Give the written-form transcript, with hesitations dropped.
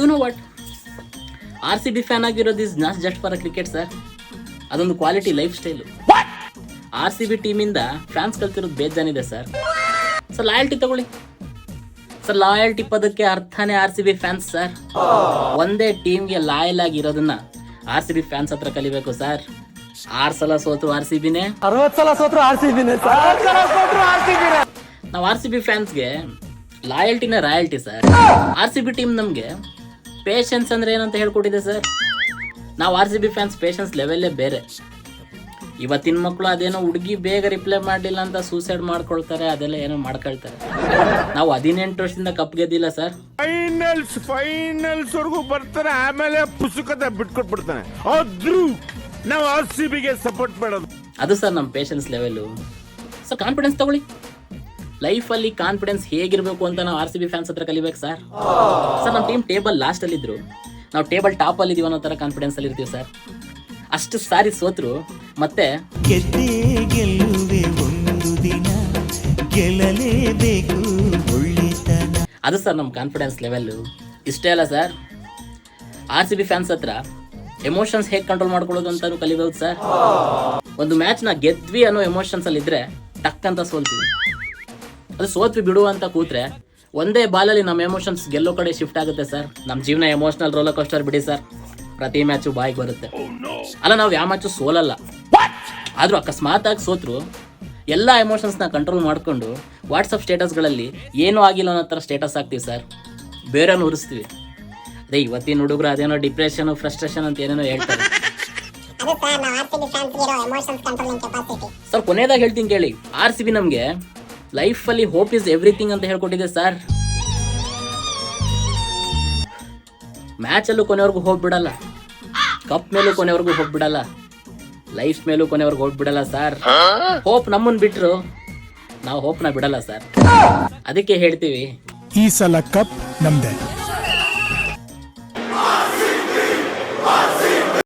You know what, R C B fan ಆಗಿರೋದು is not just for a cricket sir, ಅದೊಂದು quality lifestyle. R C B ಟೀಮಿಂದ fans ಕಲ್ತಿರೋದು ಬೇಜಾನಿದೆ sir. Sir loyalty ತಗೊಳ್ಳಿ sir, loyalty ಪದಕ್ಕೆ ಅರ್ಥನೇ R C B fans sir. ಒಂದೇ ಟೀಮ್ಗೆ ಲಾಯಲ್ ಆಗಿರೋದನ್ನ ಆರ್ ಸಿ ಬಿ ಫ್ಯಾನ್ಸ್ ಹತ್ರ ಕಲಿಬೇಕು ಸರ್. 6 ಸಲ ಸೋತ್ರು ಆರ್ ಸಿ ಬಿನೇ, 60 ಸಲ ಸೋತ್ರು ಆರ್ ಸಿ ಬಿನೇ, ನಾವು ಆರ್ ಸಿ ಬಿ ಫ್ಯಾನ್ಸ್ಗೆ ಲಾಯಲ್ಟಿನ royalty sir. R C B team ನಮಗೆ ಪೇಷನ್ಸ್ ಅಂದ್ರೆ ಏನಂತ ಹೇಳ್ಕೊಟ್ಟಿದೆ ಸರ್. ನಾವು R C B fans patience ಲೆವೆಲ್ಲೇ ಬೇರೆ. ಇವತ್ತಿನ ಮಕ್ಕಳು ಅದೇನೋ ಹುಡುಗಿ ಬೇಗ ರಿಪ್ಲೈ ಮಾಡಲಿಲ್ಲ ಅಂತ ಸೂಸೈಡ್ ಮಾಡ್ಕೊಳ್ತಾರೆ, ಅದೆಲ್ಲ ಏನೋ ಮಾಡ್ಕೊಳ್ತಾರೆ. ನಾವು 18 ವರ್ಷದಿಂದ ಕಪ್ ಗೆದ್ದಿಲ್ಲ ಸರ್. ಫೈನಲ್ಸ್ ವರೆಗೂ ಬರ್ತಾರೆ, ಆಮೇಲೆ ಪುಸ್ತಕದ ಬಿಟ್ಕೊಟ್ಬಿಡ್ತಾನೆ. ಆದ್ರೂ ನಾವು ಆರ್ ಸಿ ಬಿಗೆ ಸಪೋರ್ಟ್ ಮಾಡೋದು. ಅದು ಸರ್ ನಮ್ಮ ಪೇಷನ್ಸ್ ಲೆವೆಲ್. ಸರ್ ಕಾನ್ಫಿಡೆನ್ಸ್ ತಗೊಳ್ಳಿ. ಲೈಫಲ್ಲಿ ಕಾನ್ಫಿಡೆನ್ಸ್ ಹೇಗಿರಬೇಕು ಅಂತ ನಾವು ಆರ್ ಸಿ ಬಿ ಫ್ಯಾನ್ಸ್ ಹತ್ರ ಕಲಿಬೇಕು ಸರ್. ಸರ್ ನಮ್ಮ ಟೀಮ್ ಟೇಬಲ್ ಲಾಸ್ಟ್ ಅಲ್ಲಿ ಇದ್ರು, ನಾವು ಟೇಬಲ್ ಟಾಪ್ ಅಲ್ಲಿ ಇದೀವಿ ಅನ್ನೋ ತರ ಕಾನ್ಫಿಡೆನ್ಸ್ ಅಲ್ಲಿ ಇರ್ತೀವಿ ಸರ್. ಅಷ್ಟು ಸಾರಿ ಸೋತ್ರು ಮತ್ತೆ ಗೆಲ್ಲುವೆ ಒಂದು ದಿನ, ಗೆಲ್ಲಲೇಬೇಕು ಒಳ್ಳೆತನ. ಅದು ಸರ್ ನಮ್ಮ ಕಾನ್ಫಿಡೆನ್ಸ್ ಲೆವೆಲ್. ಇಷ್ಟೇ ಅಲ್ಲ sir, R C B fans ಹತ್ರ ಎಮೋಷನ್ಸ್ ಹೇಗೆ ಕಂಟ್ರೋಲ್ ಮಾಡ್ಕೊಳ್ಳೋದು ಅಂತಾನು ಕಲಿಬಹುದು ಸರ್. ಒಂದು ಮ್ಯಾಚ್ ನ ಗೆದ್ವಿ ಅನ್ನೋ ಎಮೋಷನ್ಸ್ ಅಲ್ಲಿ ಇದ್ರೆ ಟಕ್ ಅಂತ ಸೋಲ್ತೀವಿ. ಅದು ಸೋತ್ವಿ ಬಿಡು ಅಂತ ಕೂತ್ರೆ ಒಂದೇ ಬಾಲಲ್ಲಿ ನಮ್ಮ ಎಮೋಷನ್ಸ್ ಗೆಲ್ಲೋ ಕಡೆ ಶಿಫ್ಟ್ ಆಗುತ್ತೆ ಸರ್. ನಮ್ಮ ಜೀವನ ಎಮೋಷನಲ್ ರೋಲರ್ ಕೋಸ್ಟರ್ ಬಿಡಿ ಸರ್, ಪ್ರತಿ ಮ್ಯಾಚು ಬಾಯಿಗೆ ಬರುತ್ತೆ. ಅಲ್ಲ, ನಾವು ಯಾವ ಮ್ಯಾಚು ಸೋಲಲ್ಲ, ಆದ್ರೂ ಅಕಸ್ಮಾತ್ ಆಗಿ ಸೋತ್ರು ಎಲ್ಲ ಎಮೋಷನ್ಸ್ನ ಕಂಟ್ರೋಲ್ ಮಾಡ್ಕೊಂಡು ವಾಟ್ಸಪ್ ಸ್ಟೇಟಸ್ಗಳಲ್ಲಿ ಏನೂ ಆಗಿಲ್ಲ ಅನ್ನೋ ಥರ ಸ್ಟೇಟಸ್ ಹಾಕ್ತೀವಿ ಸರ್. ಬೇರೆಯವ್ರನ್ನ ಉರಿಸ್ತೀವಿ. ಅದೇ ಇವತ್ತಿನ ಹುಡುಗರು ಅದೇನೋ ಡಿಪ್ರೆಷನ್ ಫ್ರಸ್ಟ್ರೇಷನ್ ಅಂತ ಏನೇನೋ ಹೇಳ್ತಾರೆ ಸರ್. ಕೊನೆಯದಾಗ ಹೇಳ್ತೀನಿ ಕೇಳಿ, ಆರ್ ಸಿ ಬಿ ನಮಗೆ ಲೈಫಲ್ಲಿ ಹೋಪ್ ಇಸ್ ಎವ್ರಿಥಿಂಗ್ ಅಂತ ಹೇಳ್ಕೊಟ್ಟಿದೆ ಸರ್. ಮ್ಯಾಚಲ್ಲೂ ಕೊನೆವರೆಗೂ ಹೋಗ್ಬಿಡಲ್ಲ, ಕಪ್ ಮೇಲೂ ಕೊನೆವರೆಗೂ ಹೋಗ್ಬಿಡಲ್ಲ, ಲೈಫ್ ಮೇಲೂ ಕೊನೆವರೆಗೂ ಹೋಗ್ಬಿಡಲ್ಲ ಸರ್. ಹೋಪ್ ನಮ್ಮನ್ನು ಬಿಟ್ರು ನಾವು ಹೋಪ್ನ ಬಿಡಲ್ಲ ಸರ್. ಅದಕ್ಕೆ ಹೇಳ್ತೀವಿ, ಈ ಸಲ ಕಪ್ ನಮ್ದೆ.